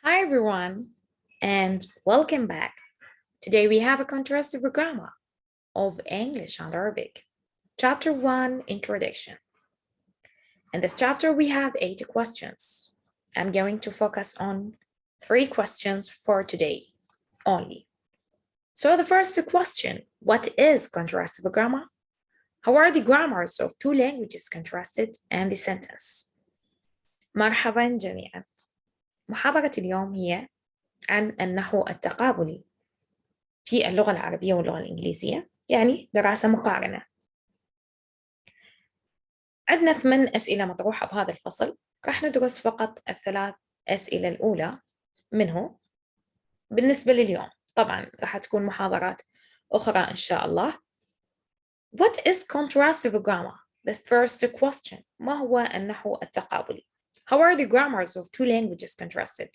Hi everyone, and welcome back. Today we have a contrastive grammar of English and Arabic. Chapter 1, Introduction. In this chapter we have 8 questions. I'm going to focus on 3 questions for today only. So the first question, what is contrastive grammar? How are the grammars of two languages contrasted and the sentence? مرحبا جميعا. محاضرة اليوم هي عن النحو التقابلي في اللغة العربية واللغة الإنجليزية، يعني دراسة مقارنة. عندنا 8 أسئلة مطروحة بهذا الفصل، راح ندرس فقط ال3 أسئلة الأولى منه بالنسبة لليوم. طبعا راح تكون محاضرات أخرى إن شاء الله. What is contrastive grammar? The first question. ما هو النحو التقابلي? How are the grammars of two languages contrasted?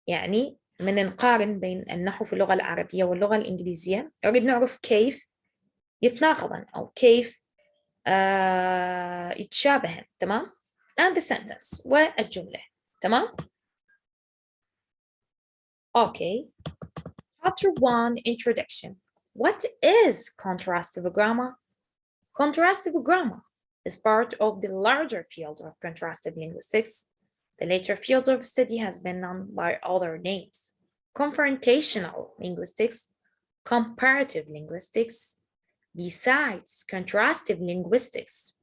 يعني من نقارن بين النحو في اللغة العربية واللغة الإنجليزية، نريد نعرف كيف يتناقضن أو كيف يتشابهن، تمام؟ and the sentence والجملة، تمام؟ Okay. Chapter 1, Introduction. What is contrastive grammar? Contrastive grammar is part of the larger field of contrastive linguistics. The later field of study has been known by other names: confrontational linguistics, comparative linguistics, besides contrastive linguistics.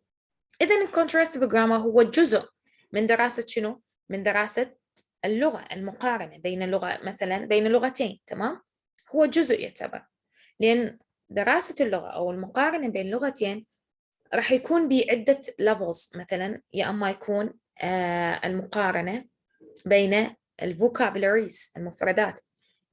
إذن contrastive grammar هو جزء من دراسة شنو؟ من دراسة اللغة، المقارنة بين اللغة، مثلا بين لغتين، تمام؟ هو جزء يعتبر، لأن دراسة اللغة أو المقارنة بين لغتين راح يكون بعدة levels. مثلا يا أما يكون المقارنة بين vocabularies المفردات،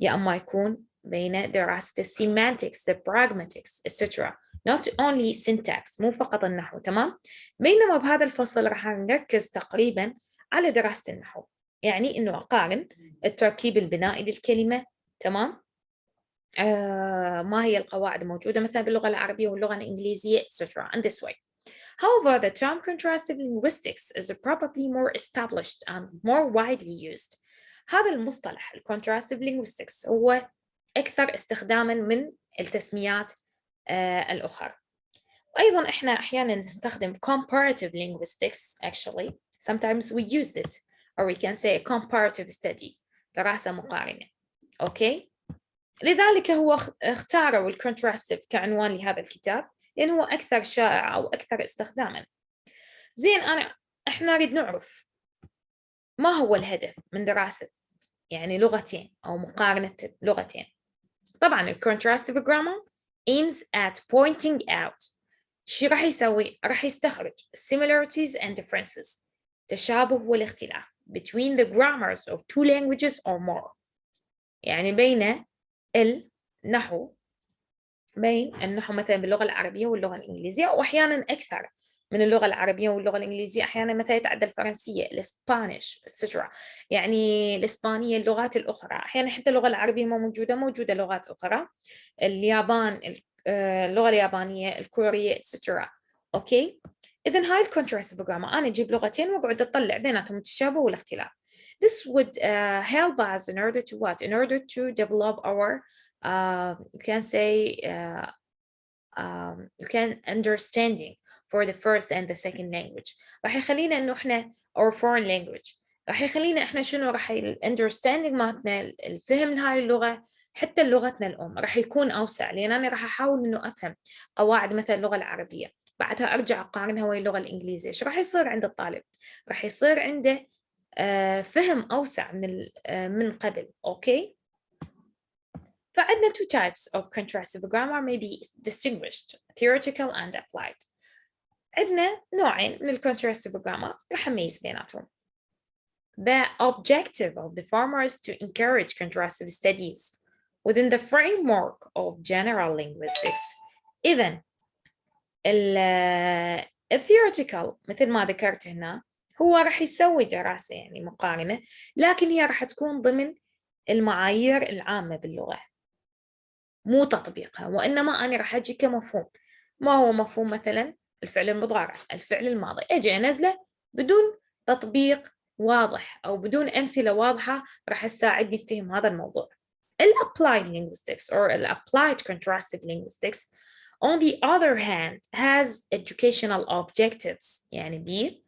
يا أما يكون بين دراسة semantics, the pragmatics, etc. Not only syntax، مو فقط النحو، تمام؟ بينما بهذا الفصل راح نركز تقريبا على دراسة النحو، يعني إنه أقارن التركيب البنائي للكلمة، تمام؟ ما هي القواعد الموجودة مثلا باللغة العربية واللغة الإنجليزية etc. in this way. However, the term contrastive linguistics is probably more established and more widely used. هذا المصطلح contrastive linguistics هو أكثر استخداماً من التسميات الأخرى. أيضاً إحنا أحياناً نستخدم comparative linguistics. Actually, sometimes we use it, or we can say comparative study، دراسة مقارنة. Okay. لذلك هو اختاروا الكونتراستيف كعنوان لهذا الكتاب، لأنه هو أكثر شائع أو أكثر استخداماً. زين، إحنا نريد نعرف ما هو الهدف من دراسة يعني لغتين أو مقارنة لغتين. طبعاً الكونتراستيف grammar aims at pointing out. شو راح يسوي؟ راح يستخرج similarities and differences، تشابه والاختلاف between the grammars of two languages or more، يعني بين النحو مثلا باللغة العربية واللغة الإنجليزية، وأحيانا أكثر من اللغة العربية واللغة الإنجليزية. أحيانا مثلا يتعدى الفرنسية، الإسبانيش etc. يعني الإسبانية، اللغات الأخرى. أحيانا حتى اللغة العربية موجودة لغات أخرى، اليابان، اللغة اليابانية، الكورية etc. أوكي. إذن هاي الكونتراستيف grammar، أنا أجيب لغتين وأقعد أطلع بيناتهم التشابه والاختلاف. This would help us in order to what? In order to develop our you can say you can understanding for the first and the second language. راح يخلينا إنه إحنا or foreign language، راح يخلينا إحنا شنو، راح understanding مالتنا، الفهم لهاي اللغة حتى لغتنا الأم راح يكون أوسع، لأن أنا راح أحاول إنه أفهم قواعد مثل اللغة العربية، بعدها أرجع أقارنها ويا اللغة الإنجليزية. إيش راح يصير عند الطالب؟ راح يصير عنده فهم أوسع من قبل. أوكي. فعندنا two types of contrastive grammar may be distinguished: theoretical and applied. عندنا نوعين من contrastive grammar راح نميز بيناتهم. The objective of the former is to encourage contrastive studies within the framework of general linguistics. إذن theoretical مثل ما ذكرت هنا هو راح يسوي دراسة يعني مقارنة، لكن هي راح تكون ضمن المعايير العامة باللغة، مو تطبيقها، وإنما أنا راح أجي كمفهوم. ما هو مفهوم؟ مثلا الفعل المضارع، الفعل الماضي، أجي أنزله بدون تطبيق واضح أو بدون أمثلة واضحة راح تساعدني في فهم هذا الموضوع. Applied linguistics or applied contrastive linguistics on the other hand has educational objectives يعني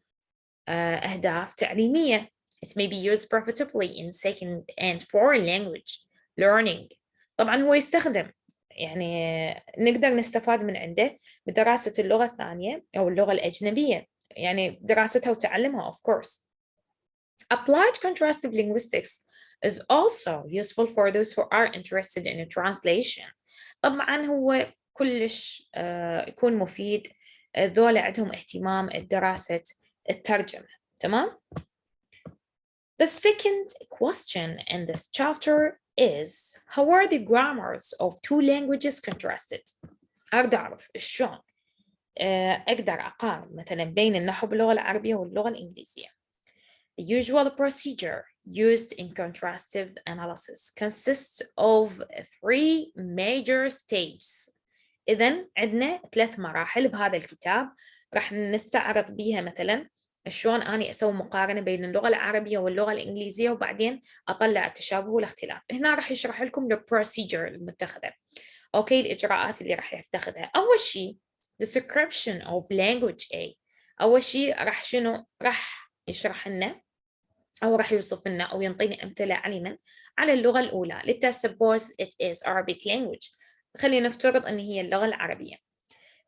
أهداف تعليمية. It may be used profitably in second and foreign language learning. طبعا هو يستخدم يعني نقدر نستفاد من عنده بدراسة اللغة الثانية أو اللغة الأجنبية، يعني دراستها وتعلمها of course. Applied contrastive linguistics is also useful for those who are interested in a translation. طبعا هو كلش يكون مفيد ذولا عندهم اهتمام بدراسة الترجمة. تمام؟ The second question in this chapter is how are the grammars of two languages contrasted؟ أقدر أعرف شلون أقدر أقارن مثلا بين النحو باللغة العربية واللغة الإنجليزية. The usual procedure used in contrastive analysis consists of three major stages. إذن عندنا 3 مراحل بهذا الكتاب راح نستعرض بيها مثلا شلون أنا أسوي مقارنة بين اللغة العربية واللغة الإنجليزية وبعدين أطلع التشابه والاختلاف. هنا راح يشرح لكم البروسيجر المتخذة. أوكي، الإجراءات اللي راح يتخذها. أول شيء description of language A. أول شيء راح يشرح لنا أو راح يوصف لنا أو ينطينا أمثلة على اللغة الأولى. Let us suppose it is Arabic language. خلينا نفترض أن هي اللغة العربية.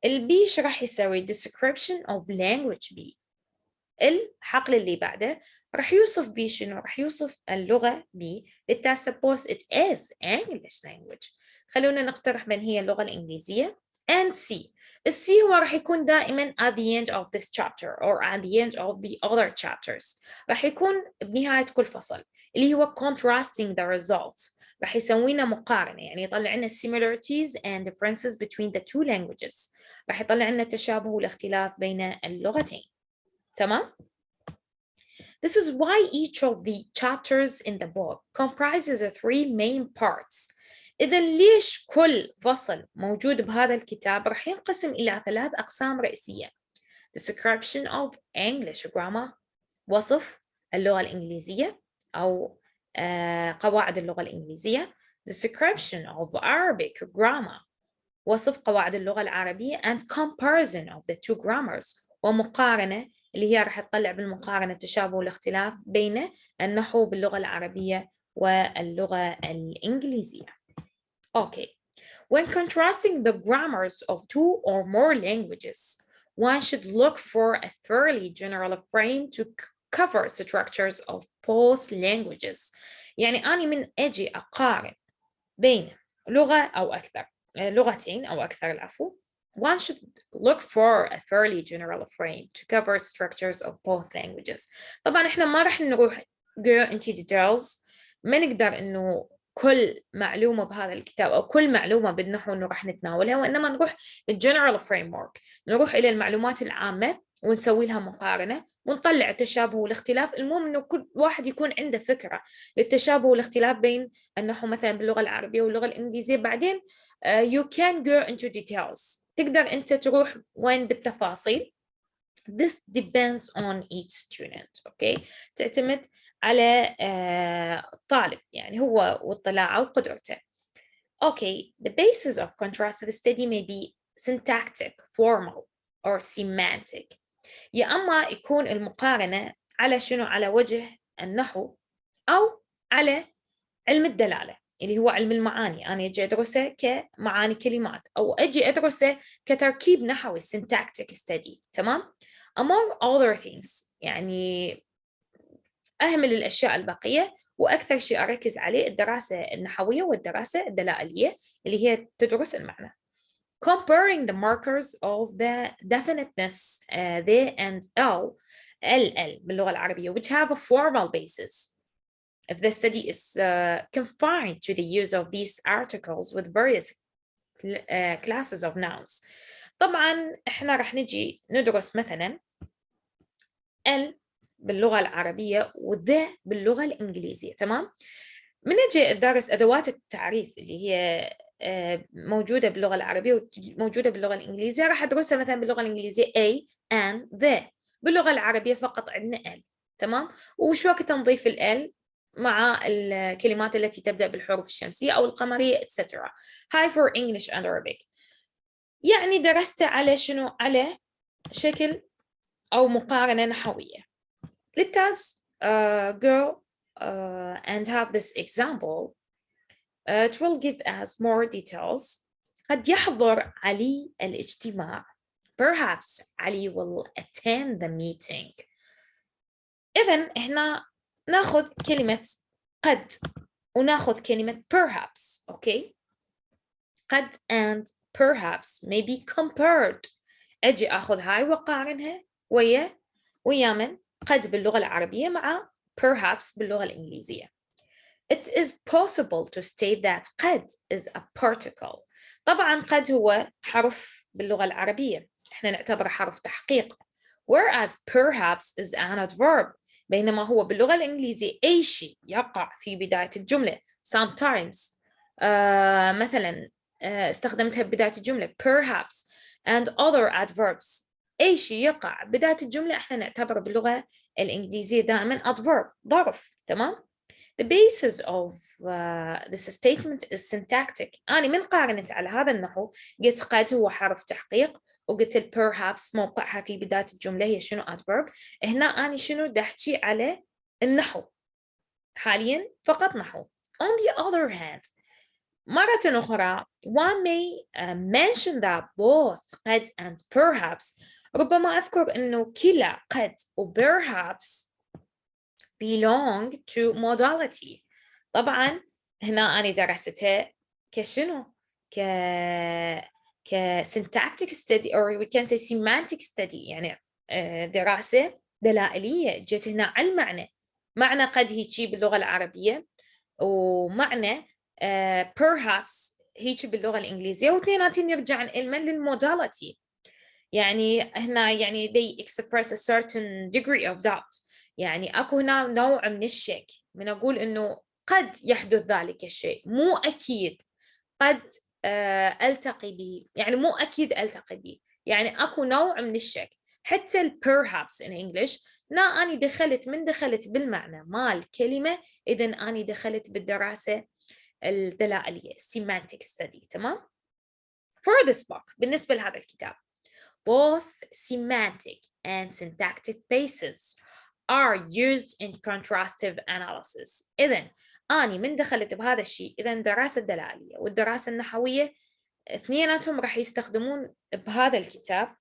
البي شو راح يسوي description of language B. الحقل اللي بعده راح يوصف بي شنو؟ راح يوصف اللغة B. Let us suppose it is English language. خلونا نقترح من هي اللغة الإنجليزية. and C. السي هو راح يكون دائما at the end of this chapter or at the end of the other chapters. راح يكون بنهاية كل فصل اللي هو contrasting the results. راح يسوينا مقارنة، يعني يطلع لنا similarities and differences between the two languages. راح يطلع لنا التشابه والاختلاف بين اللغتين. تمام؟ This is why each of the chapters in the book comprises the 3 main parts. إذا ليش كل فصل موجود بهذا الكتاب راح ينقسم إلى 3 أقسام رئيسية. Description of English grammar، وصف اللغة الإنجليزية أو قواعد اللغة الإنجليزية. Description of Arabic grammar، وصف قواعد اللغة العربية and comparison of the two grammars، ومقارنة اللي هي راح تطلع بالمقارنة التشابه والاختلاف بين النحو باللغة العربية واللغة الإنجليزية. Okay. When contrasting the grammars of 2 or more languages, one should look for a fairly general frame to cover structures of both languages. يعني أنا من أجي أقارن بين لغة أو أكثر لغتين أو أكثر العفو. One should look for a fairly general frame to cover structures of both languages. طبعا إحنا ما راح نروح go into details، ما نقدر إنه كل معلومة بهذا الكتاب أو كل معلومة بالنحو إنه راح نتناولها، وإنما نروح للجنرال framework، نروح إلى المعلومات العامة ونسوي لها مقارنة ونطلع التشابه والاختلاف. المهم إنه كل واحد يكون عنده فكرة للتشابه والاختلاف بين النحو مثلا باللغة العربية واللغة الإنجليزية. بعدين you can go into details، تقدر أنت تروح وين بالتفاصيل. This depends on each student. Okay، تعتمد على الطالب، يعني هو واطلاعه وقدرته. Okay, the basis of contrastive study may be syntactic, formal, or semantic. يا أما يكون المقارنة على شنو؟ على وجه النحو أو على علم الدلالة اللي هو علم المعاني. أنا أجي أدرسه كمعاني كلمات أو أجي أدرسه كتركيب نحوي syntactic study. تمام؟ among other things، يعني أهمل الأشياء الباقية وأكثر شيء أركز عليه الدراسة النحوية والدراسة الدلائلية اللي هي تدرس المعنى. Comparing the markers of the definiteness the and ll باللغة العربية which have a formal basis. If the study is confined to the use of these articles with various classes of nouns. طبعا احنا راح نجي ندرس مثلا ال باللغة العربية وذا باللغة الإنجليزية. تمام؟ من أجي أدرس أدوات التعريف اللي هي موجودة باللغة العربية وموجودة باللغة الإنجليزية، راح أدرسها مثلا باللغة الإنجليزية A and the. باللغة العربية فقط عندنا ال. تمام؟ وش وقت نضيف ال مع الكلمات التي تبدأ بالحروف الشمسية أو القمرية etc. هاي for English and Arabic. يعني درست على شنو؟ على شكل أو مقارنة نحوية. Let us go and have this example. It will give us more details. قد يحضر علي الاجتماع. Perhaps Ali will attend the meeting. إذن إحنا ناخذ كلمة قد وناخذ كلمة perhaps. Okay. قد and perhaps may be compared. أجي أخذ هاي وقارنها ويا من؟ قد باللغة العربية مع perhaps باللغة الإنجليزية. It is possible to state that قد is a particle. طبعا قد هو حرف باللغة العربية، احنا نعتبره حرف تحقيق. Whereas perhaps is an adverb. بينما هو باللغة الإنجليزية أي شيء يقع في بداية الجملة. Sometimes مثلا استخدمتها بداية الجملة perhaps and other adverbs. أي شيء يقع بداية الجملة احنا نعتبره باللغة الإنجليزية دائما adverb، ظرف. تمام؟ The basis of this statement is syntactic. أنا من قارنت على هذا النحو قلت قد هو حرف تحقيق، وقلت perhaps موقعها في بداية الجملة هي شنو adverb. هنا أنا شنو دحكي على النحو حاليا، فقط نحو. On the other hand, مرة أخرى one may mention that both قد and perhaps. ربما أذكر أنه كلا قد و perhaps belong to modality. طبعا هنا أنا درستها كشنو؟ syntactic study or we can say semantic study، يعني دراسة دلائلية. جت هنا على المعنى، معنى قد هيجي باللغة العربية ومعنى perhaps هيجي باللغة الإنجليزية، واثنيناتهم يرجعن إلمن للموداليتي. يعني هنا يعني they express a certain degree of doubt. يعني أكو هنا نوع من الشك، من أقول إنه قد يحدث ذلك الشيء، مو أكيد. قد ألتقي به، يعني مو أكيد ألتقي به، يعني أكو نوع من الشك. حتى ال perhaps in English لا، أنا دخلت بالمعنى مال كلمة، إذن أنا دخلت بالدراسة الدلائلية semantic study. تمام؟ For this book بالنسبة لهذا الكتاب both semantic and syntactic bases are used in contrastive analysis. إذن أنا من دخلت بهذا الشيء، إذن الدراسة الدلائلية والدراسة النحوية اثنيناتهم راح يستخدمون بهذا الكتاب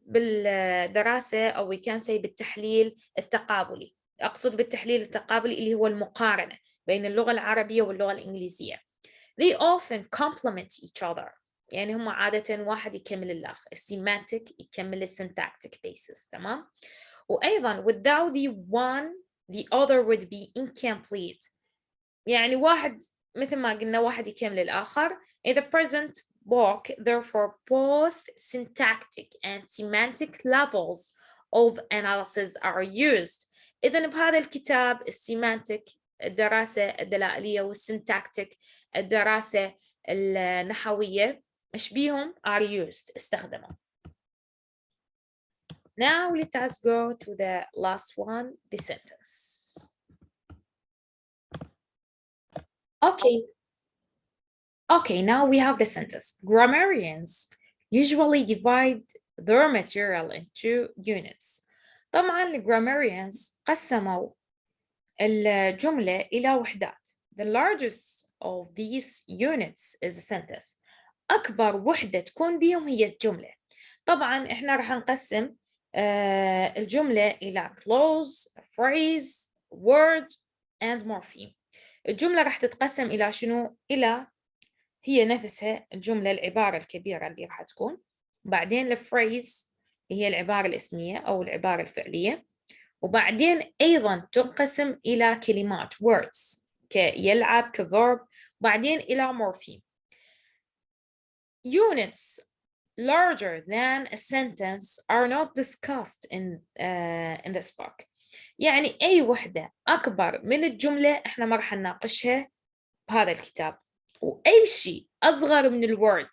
بالدراسة أو we can say بالتحليل التقابلي. أقصد بالتحليل التقابلي اللي هو المقارنة بين اللغة العربية واللغة الإنجليزية. They often complement each other. يعني هم عادة واحد يكمل الآخر. السيمانتك يكمل السنتاكتيك basis. تمام؟ وأيضا without the one the other would be incomplete. يعني واحد مثل ما قلنا واحد يكمل الآخر. In the present book therefore both syntactic and semantic levels of analysis are used. إذن بهذا الكتاب السيمانتك الدراسة الدلائلية والسنتاكتيك الدراسة النحوية إيش بيهم are used استخدموا. Now let us go to the last one, the sentence. Okay, now we have the sentence. Grammarians usually divide their material into units. طبعا الgrammarians قسموا الجملة إلى وحدات. The largest of these units is a sentence. أكبر وحدة تكون بيهم هي الجملة. طبعا إحنا راح نقسم الجملة إلى clause, phrase, word and morpheme. الجملة راح تتقسم إلى شنو؟ إلى هي نفسها الجملة العبارة الكبيرة اللي راح تكون، بعدين الفريز هي العبارة الاسمية أو العبارة الفعلية، وبعدين أيضا تنقسم إلى كلمات words كيلعب كverb، وبعدين إلى morpheme. Units larger than a sentence are not discussed in this book. يعني أي وحدة أكبر من الجملة إحنا ما راح نناقشها بهذا الكتاب، وأي شيء أصغر من الword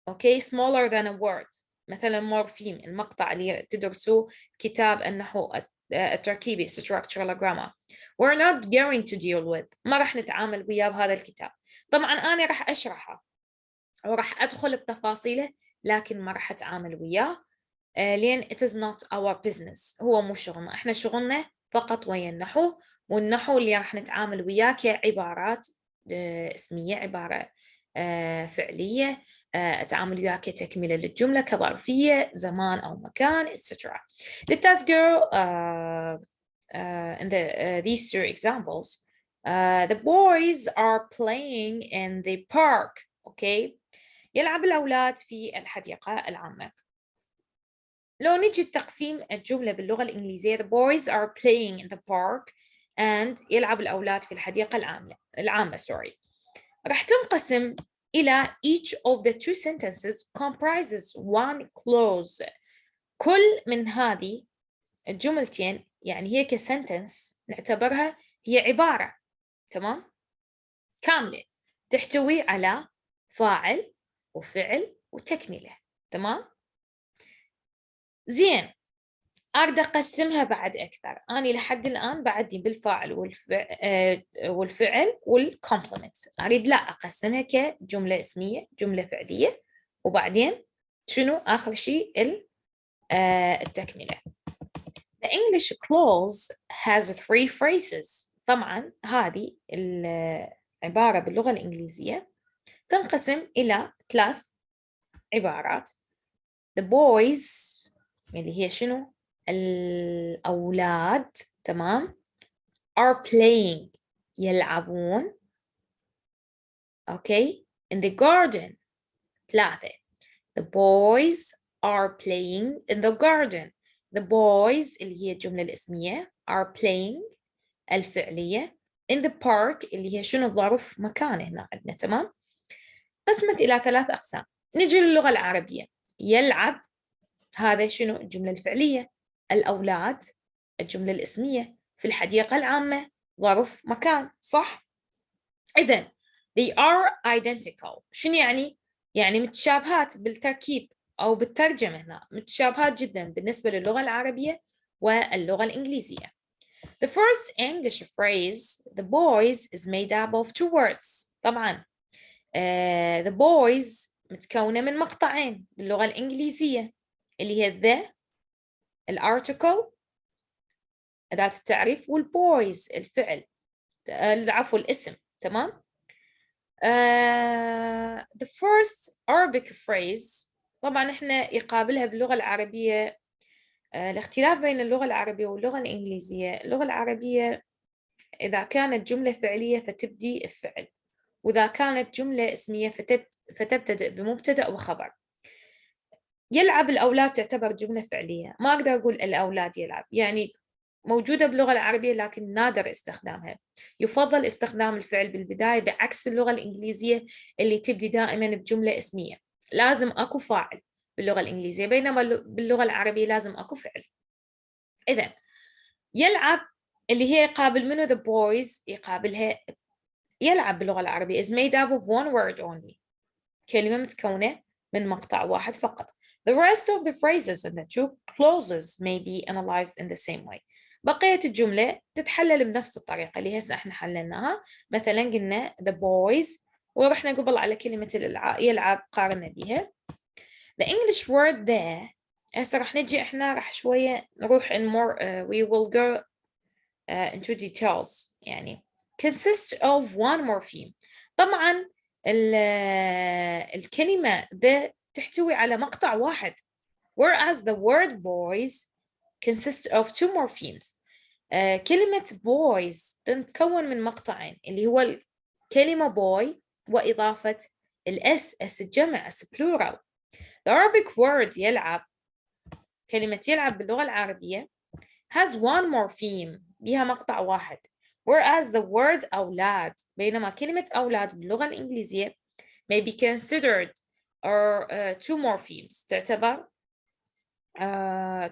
okay smaller than a word مثلا morpheme المقطع اللي تدرسوه كتاب النحو التركيبي structural grammar. We're not going to deal with. ما راح نتعامل وياه بهذا الكتاب. طبعا أنا راح أشرحه وراح أدخل بتفاصيله، لكن ما راح أتعامل وياه لأن it is not our business. هو مو شغلنا، إحنا شغلنا فقط ويا النحو، والنحو اللي راح نتعامل وياه كعبارات اسمية، عبارة فعلية، أتعامل وياه كتكملة للجملة، كظرفية، زمان أو مكان etc. The task girl in these two examples, the boys are playing in the park. Okay, يلعب الأولاد في الحديقة العامة. لو نجي تقسيم الجملة باللغة الإنجليزية the boys are playing in the park and يلعب الأولاد في الحديقة العامة راح تنقسم إلى each of the two sentences comprises one clause. كل من هذه الجملتين يعني هي كسنتنس نعتبرها هي عبارة، تمام، كاملة تحتوي على فاعل وفعل وتكملة، تمام. زين، أقدر أقسمها بعد أكثر. أنا لحد الآن بعدني بالفاعل والفعل والكومبلمنت. أريد لا أقسمها كجملة اسمية، جملة فعلية، وبعدين شنو آخر شيء التكملة. The English clause has 3 phrases. طبعا هذه العبارة باللغة الإنجليزية تنقسم إلى 3 عبارات. The boys اللي هي شنو؟ الأولاد، تمام، are playing يلعبون، okay, in the garden. 3. The boys are playing in the garden. The boys اللي هي الجملة الاسمية are playing الفعلية in the park اللي هي شنو؟ الظرف مكان هنا عندنا، تمام. قسمت إلى 3 أقسام. نجي للغة العربية. يلعب هذا شنو؟ الجملة الفعلية. الأولاد الجملة الاسمية. في الحديقة العامة ظرف مكان، صح؟ إذن they are identical. شنو يعني؟ يعني متشابهات بالتركيب أو بالترجمة هنا، متشابهات جدا بالنسبة للغة العربية واللغة الإنجليزية. The first English phrase, the boys, is made up of 2 words. طبعا the boys متكونة من مقطعين باللغة الإنجليزية اللي هي the الارتكل أداة التعريف والبويز الفعل، عفوا الاسم، تمام. The first Arabic phrase طبعا احنا يقابلها باللغة العربية الاختلاف بين اللغة العربية واللغة الإنجليزية. اللغة العربية إذا كانت جملة فعلية فتبدي الفعل، وإذا كانت جملة اسمية فتبتدئ بمبتدأ وخبر. يلعب الأولاد تعتبر جملة فعلية، ما أقدر أقول الأولاد يلعب، يعني موجودة باللغة العربية لكن نادر استخدامها. يفضل استخدام الفعل بالبداية بعكس اللغة الإنجليزية اللي تبدي دائما بجملة اسمية، لازم أكو فاعل باللغة الإنجليزية، بينما باللغة العربية لازم أكو فعل. إذن يلعب اللي هي يقابل منه the boys، يقابلها يلعب باللغة العربية is made up of 1 word only. كلمة متكونة من مقطع واحد فقط. The rest of the phrases in the 2 clauses may be analyzed in the same way. بقية الجملة تتحلل بنفس الطريقة اللي هسه احنا حللناها. مثلا قلنا the boys ورحنا قبل على كلمة يلعب قارنا بها. The English word there هسه راح نجي احنا راح شوية نروح in more we will go into details. يعني consists of 1 morpheme. طبعا الكلمة the تحتوي على مقطع واحد whereas the word boys consists of 2 morphemes. كلمة boys تتكون من مقطعين اللي هو الكلمة boy وإضافة اس الجمع plural. The Arabic word يلعب، كلمة يلعب باللغة العربية has 1 morpheme بها مقطع واحد whereas the word أولاد، بينما كلمة أولاد باللغة الإنجليزية may be considered or 2 morphemes تعتبر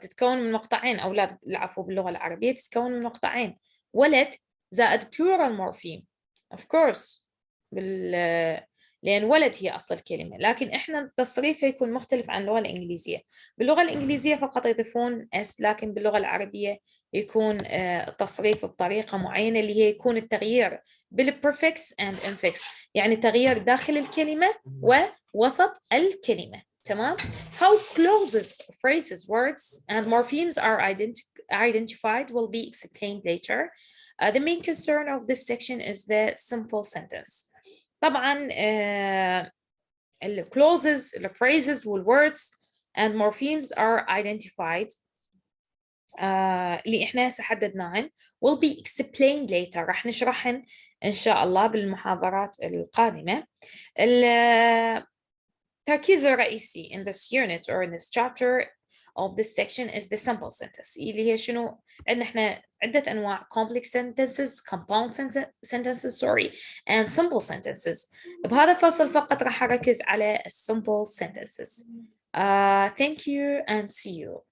تتكون من مقطعين. أولاد العفو باللغة العربية تتكون من مقطعين، ولد زائد plural morpheme of course لأن ولد هي أصل الكلمة، لكن إحنا تصريفها يكون مختلف عن اللغة الإنجليزية. باللغة الإنجليزية فقط يضيفون s، لكن باللغة العربية يكون التصريف بطريقة معينة اللي هي يكون التغيير بالprefix and infix، يعني تغيير داخل الكلمة ووسط الكلمة. تمام. How clauses, phrases, words and morphemes are identified will be explained later. The main concern of this section is the simple sentence. طبعا clauses, phrases words and morphemes are identified اللي احنا هسه حددناهن will be explained later، راح نشرحهن ان شاء الله بالمحاضرات القادمة. التركيز الرئيسي in this unit or in this chapter of this section is the simple sentence، اللي هي شنو؟ عندنا احنا عدة انواع complex sentences, compound sentences and simple sentences. بهذا الفصل فقط راح اركز على simple sentences. Thank you and see you.